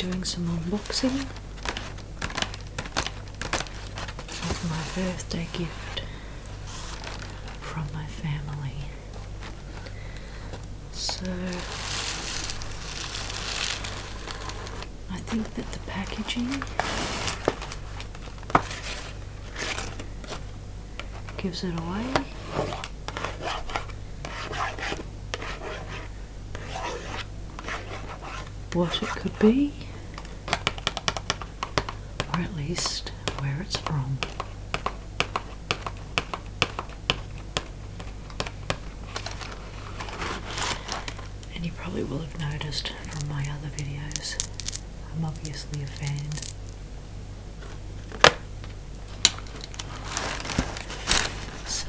doing some unboxing of my birthday gift from my family. So I think that the packaging gives it away. What it could be, or at least where it's from. And you probably will have noticed from my other videos, I'm obviously a fan. So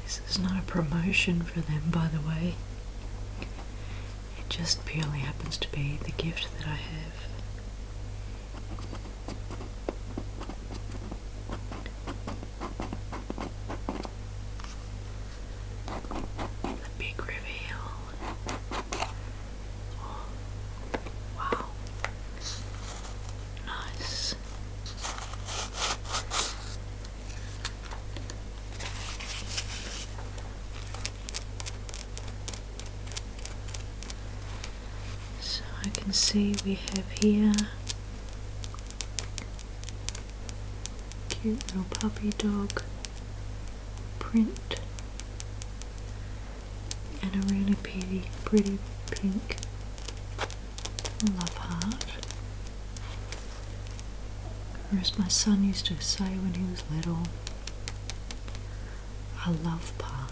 this is not a promotion for them, by the way. It just purely happens to be the gift that I have. The big reveal. Oh, wow. Nice. So I can see we have here cute little puppy dog print and a really pretty pink love heart. Or as my son used to say when he was little, a love part.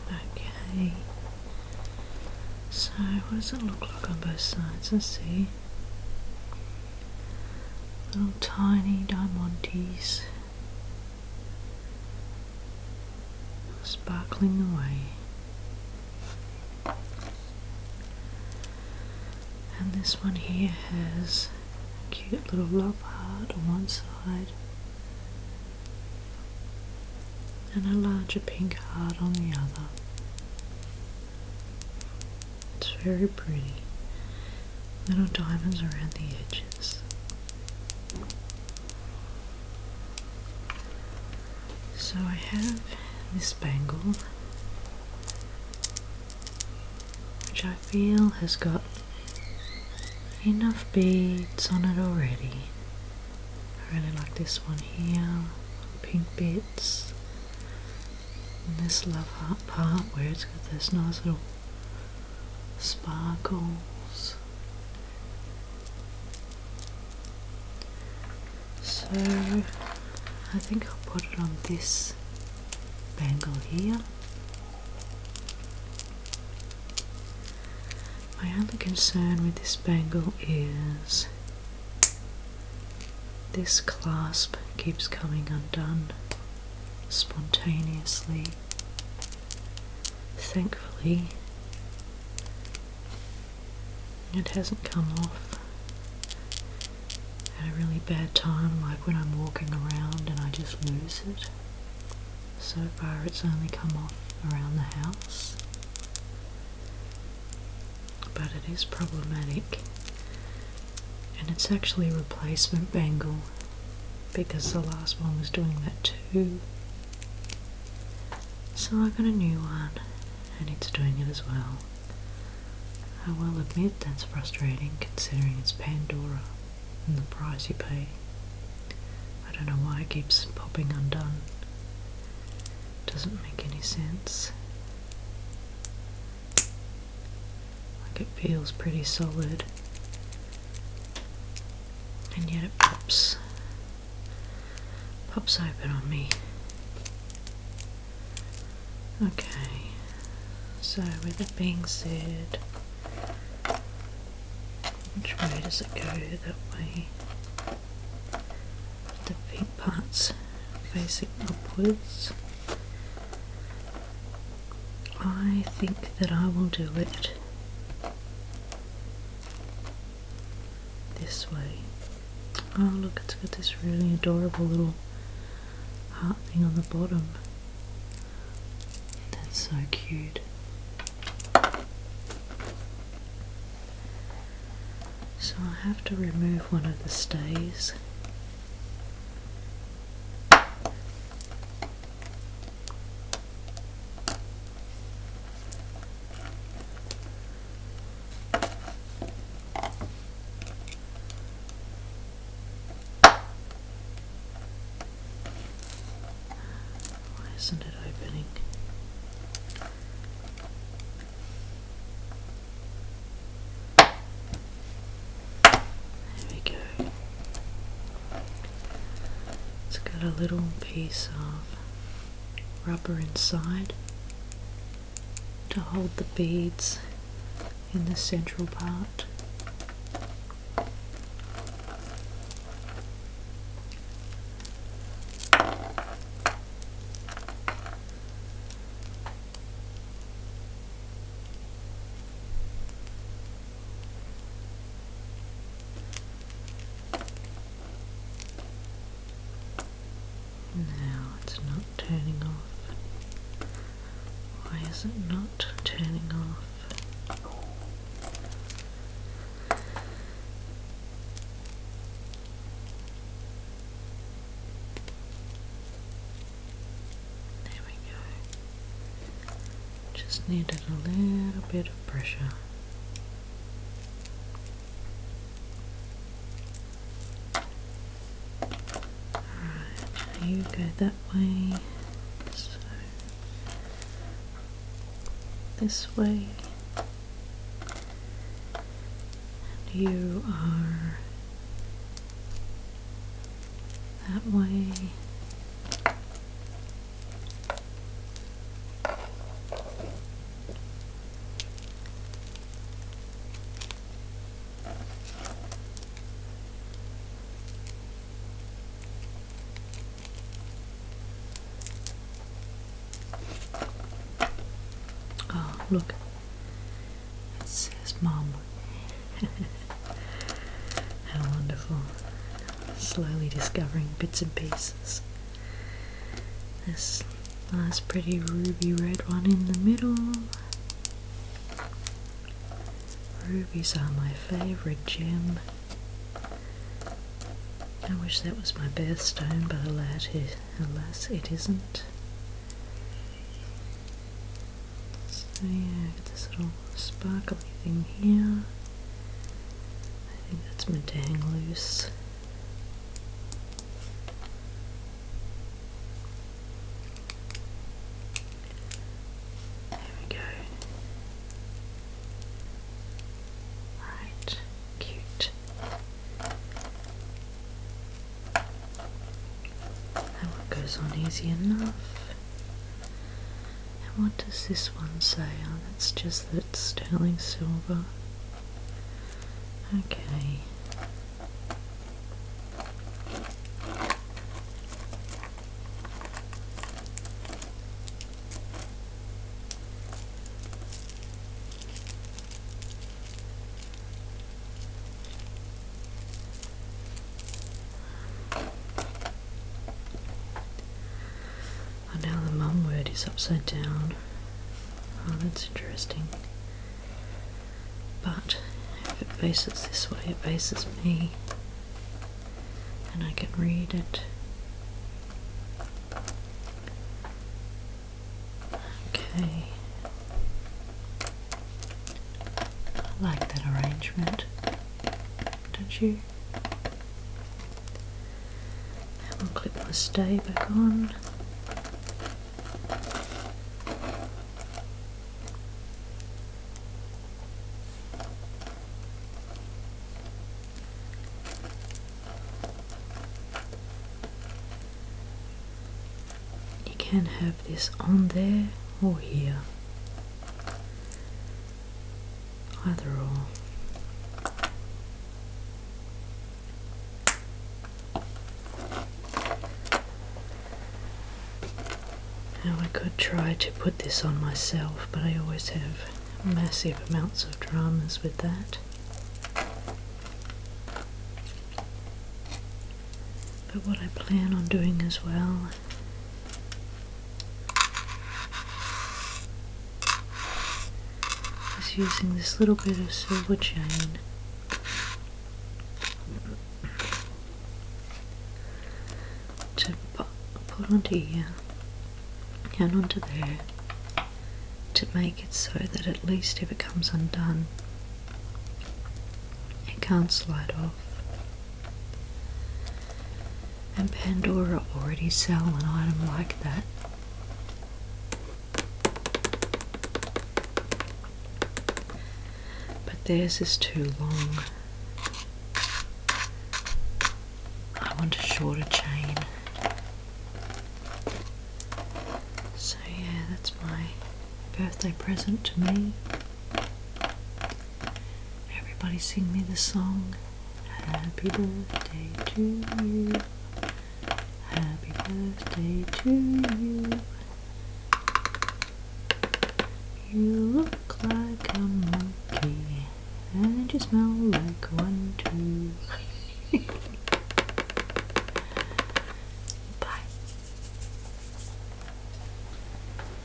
Okay, so what does it look like on both sides? Let's see. Little tiny diamantes sparkling away. And this one here has a cute little love heart on one side and a larger pink heart on the other. It's very pretty. Little diamonds around the edges. So I have this bangle, which I feel has got enough beads on it already. I really like this one here, pink bits, and this love heart part where it's got those nice little sparkles. So I think I'll put it on this bangle here. My only concern with this bangle is this clasp keeps coming undone spontaneously. Thankfully, it hasn't come off at a really bad time, like when I'm walking around and I just lose it. So far it's only come off around the house, but it is problematic, and it's actually a replacement bangle because the last one was doing that too. So I got a new one and it's doing it as well. I will admit that's frustrating considering it's Pandora and the price you pay. I don't know why it keeps popping undone. Doesn't make any sense. Like it feels pretty solid, and yet it pops open on me. Okay, so with that being said, which way does it go? That way. The pink parts facing upwards. I think that I will do it this way. Oh look, it's got this really adorable little heart thing on the bottom. That's so cute. So I have to remove one of the stays. Why isn't it opening? A little piece of rubber inside to hold the beads in the central part. Now it's not turning off. Why is it not turning off? Just needed a little bit of pressure. Alright, you go that way, so this way, and you are that way. Oh, look, it says Mum. How wonderful. Slowly discovering bits and pieces. This nice pretty ruby red one in the middle. Rubies are my favourite gem. I wish that was my birthstone, but alas it isn't. So yeah, got this little sparkly thing here. I think that's my Tingles. There we go. Right, cute. That one goes on easy enough. And what does this one say? Oh, that's just that it's sterling silver. Okay. Oh, now the mum word is upside down. Oh, that's interesting. But if it faces this way, it faces me, and I can read it. Okay. I like that arrangement, don't you? And we'll clip my stay back on. Can have this on there or here, either or. Now I could try to put this on myself, but I always have massive amounts of dramas with that. But what I plan on doing as well is using this little bit of silver chain to put onto here and onto there, to make it so that at least if it comes undone, it can't slide off. And Pandora already sell an item like that. But theirs is too long. I want a shorter chain. So yeah, that's my birthday present to me. Everybody sing me the song. Happy birthday to you. Happy birthday to you. You look like a monkey and you smell like one too.